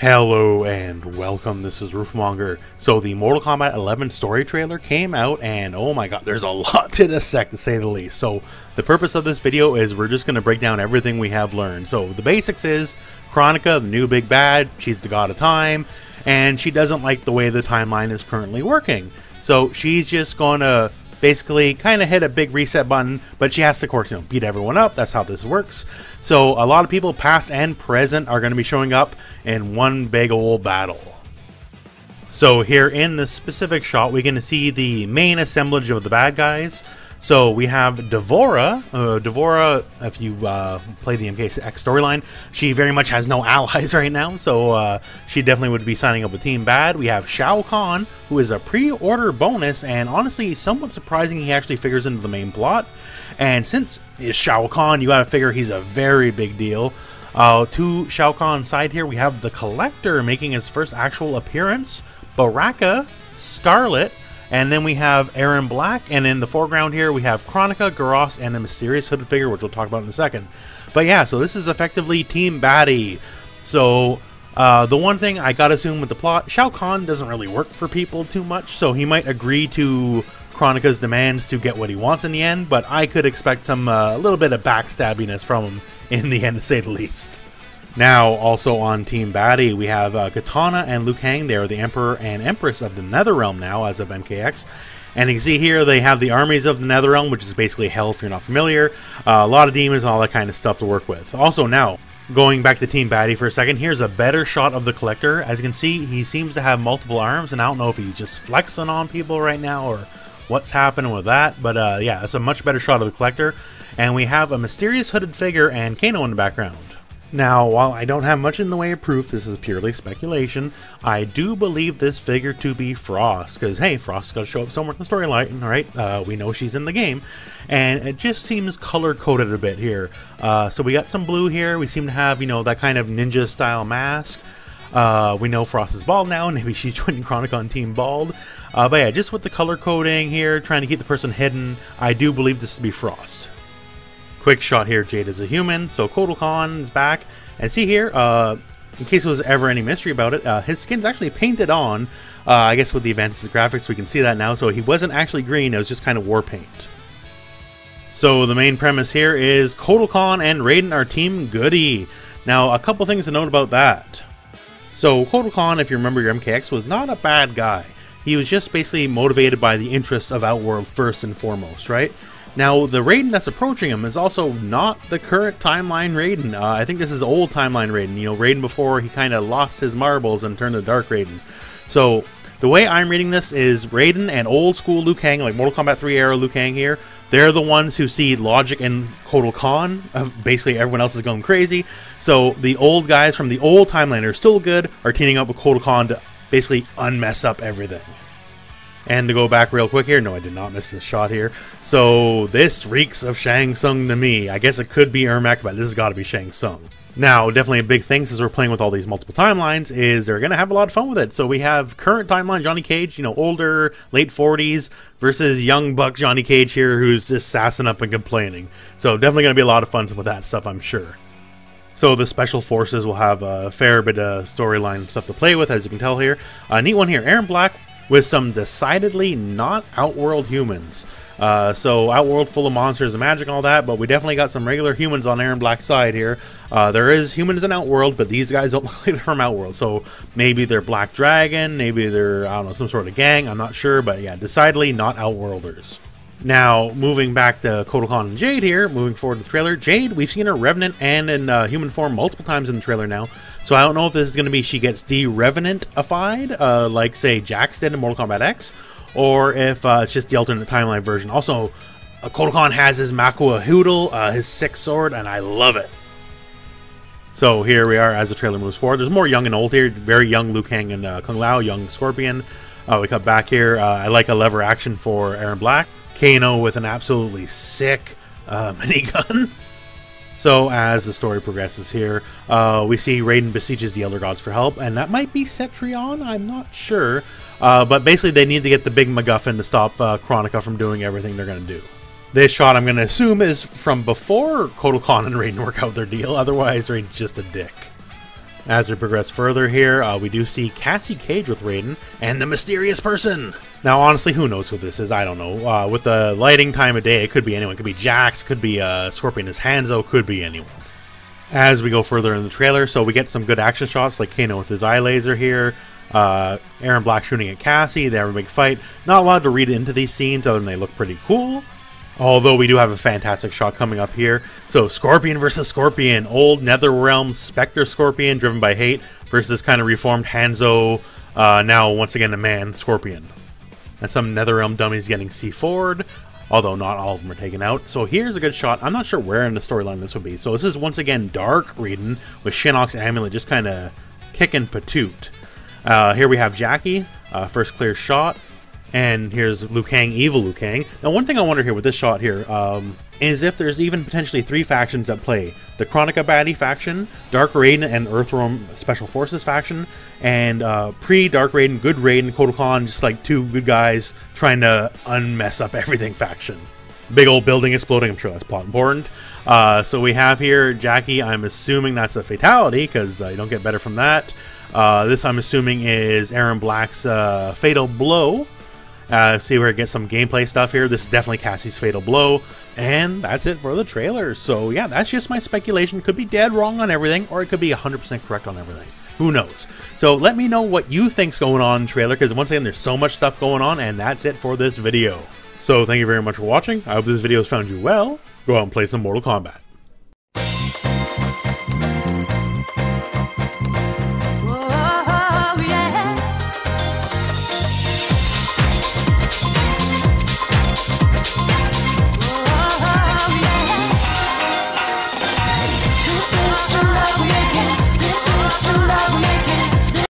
Hello and welcome, this is Rooflemonger. So the Mortal Kombat 11 story trailer came out and oh my god, there's a lot to dissect to say the least. So the purpose of this video is we're just going to break down everything we have learned. So the basics is Kronika, the new big bad, she's the god of time, and she doesn't like the way the timeline is currently working. So she's just going to basically kind of hit a big reset button, but she has to, of course, beat everyone up. That's how this works. So a lot of people, past and present, are going to be showing up in one big old battle. So here in this specific shot, we can see the main assemblage of the bad guys. So we have Devora. Devora, if you play the MKX storyline, she very much has no allies right now, so she definitely would be signing up with Team Bad. We have Shao Kahn, who is a pre-order bonus, and honestly, somewhat surprising he actually figures into the main plot. And since it's Shao Kahn, you gotta figure he's a very big deal. To Shao Kahn's side here, we have the Collector making his first actual appearance, Baraka, Scarlet, and then we have Aaron Black, and in the foreground here we have Kronika, Garos, and the mysterious hooded figure, which we'll talk about in a second. But yeah, so this is effectively Team Baddie. So the one thing I gotta assume with the plot, Shao Kahn doesn't really work for people too much, so he might agree to Kronika's demands to get what he wants in the end, but I could expect some a little bit of backstabbiness from him in the end, to say the least. Now, also on Team Baddie, we have Katana and Liu Kang. They are the Emperor and Empress of the Netherrealm now, as of MKX. And you can see here, they have the armies of the Netherrealm, which is basically hell if you're not familiar. A lot of demons and all that kind of stuff to work with. Also now, going back to Team Baddie for a second, here's a better shot of the Collector. As you can see, he seems to have multiple arms, and I don't know if he's just flexing on people right now or what's happening with that. But yeah, it's a much better shot of the Collector. And we have a mysterious hooded figure and Kano in the background. Now, while I don't have much in the way of proof, this is purely speculation, I do believe this figure to be Frost, because hey, Frost's got to show up somewhere in the storyline, right? We know she's in the game, and it just seems color-coded a bit here. So we got some blue here, we seem to have, that kind of ninja-style mask. We know Frost is bald now, maybe she's joining Kronika on Team Bald. But yeah, just with the color coding here, trying to keep the person hidden, I do believe this to be Frost. Quick shot here, Jade is a human, so Kotal Khan is back. And see here, in case there was ever any mystery about it, his skin's actually painted on. I guess with the advances of graphics, we can see that now. So he wasn't actually green, it was just kind of war paint. So the main premise here is Kotal Khan and Raiden are Team Goody. Now, a couple things to note about that. So Kotal Khan, if you remember your MKX, was not a bad guy. He was just basically motivated by the interests of Outworld first and foremost, right? Now, the Raiden that's approaching him is also not the current timeline Raiden. I think this is old timeline Raiden. Raiden before he kind of lost his marbles and turned to Dark Raiden. So, the way I'm reading this is Raiden and old school Liu Kang, like Mortal Kombat 3 era Liu Kang here, they're the ones who see logic in Kotal Khan. Basically, everyone else is going crazy. So, the old guys from the old timeline are still good, are teaming up with Kotal Khan to basically unmess up everything. And to go back real quick here, no, I did not miss this shot here. So this reeks of Shang Tsung to me. I guess it could be Ermac, but this has got to be Shang Tsung. Now, definitely a big thing since we're playing with all these multiple timelines is they're going to have a lot of fun with it. So we have current timeline Johnny Cage, older, late 40s, versus young buck Johnny Cage here who's just sassing up and complaining. So definitely going to be a lot of fun with that stuff, I'm sure. So the Special Forces will have a fair bit of storyline stuff to play with, as you can tell here. Neat one here, Aaron Black with some decidedly not Outworld humans. So Outworld full of monsters and magic and all that, but we definitely got some regular humans on Aaron Black's side here. There is humans in Outworld, but these guys don't look like they're from Outworld. So maybe they're Black Dragon, maybe they're, I don't know, some sort of gang, I'm not sure, but yeah, decidedly not Outworlders. Now, moving back to Kotal Khan and Jade here, moving forward to the trailer. Jade, we've seen her Revenant and in human form multiple times in the trailer now. So I don't know if this is going to be she gets de-Revenant-ified, like, say, Jax did in Mortal Kombat X, or if it's just the alternate timeline version. Also, Kotal Khan has his Makua Hoodle, his sick sword, and I love it. So here we are as the trailer moves forward. There's more young and old here. Very young Liu Kang and Kung Lao, young Scorpion. We cut back here. I like a lever action for Aaron Black. Kano with an absolutely sick minigun. So as the story progresses here, we see Raiden besieges the Elder Gods for help, and that might be Cetrion, I'm not sure. But basically they need to get the big MacGuffin to stop Kronika from doing everything they're going to do. This shot I'm going to assume is from before Kotal Khan and Raiden work out their deal, otherwise Raiden's just a dick. As we progress further here, we do see Cassie Cage with Raiden and the mysterious person. Now, honestly, who knows who this is? I don't know. With the lighting time of day, it could be anyone. It could be Jax, could be Scorpion as Hanzo, could be anyone. As we go further in the trailer, so we get some good action shots like Kano with his eye laser here, Aaron Black shooting at Cassie, they have a big fight. Not allowed to read into these scenes other than they look pretty cool. Although we do have a fantastic shot coming up here. So Scorpion versus Scorpion, old Netherrealm Spectre Scorpion driven by hate versus kind of reformed Hanzo, now once again a man Scorpion. And some Netherrealm dummies getting C4'd, although not all of them are taken out. So here's a good shot. I'm not sure where in the storyline this would be. So this is once again Dark Raiden with Shinnok's amulet just kind of kicking patoot. Here we have Jackie, first clear shot. And here's Liu Kang, evil Liu Kang. Now, one thing I wonder here with this shot here is if there's even potentially 3 factions at play. The Chronica Baddie faction, Dark Raiden and Earthrealm Special Forces faction, and pre-Dark Raiden, Good Raiden, Kotal Khan, just like 2 good guys trying to unmess up everything faction. Big old building exploding, I'm sure that's plot important. So we have here Jackie, I'm assuming that's a fatality, because you don't get better from that. This, I'm assuming, is Aaron Black's fatal blow. See where it gets some gameplay stuff here. This is definitely Cassie's fatal blow. And that's it for the trailer. So yeah, that's just my speculation. Could be dead wrong on everything, or it could be 100% correct on everything. Who knows? So let me know what you think's going on in the trailer, because once again, there's so much stuff going on, and that's it for this video. So thank you very much for watching. I hope this video has found you well. Go out and play some Mortal Kombat.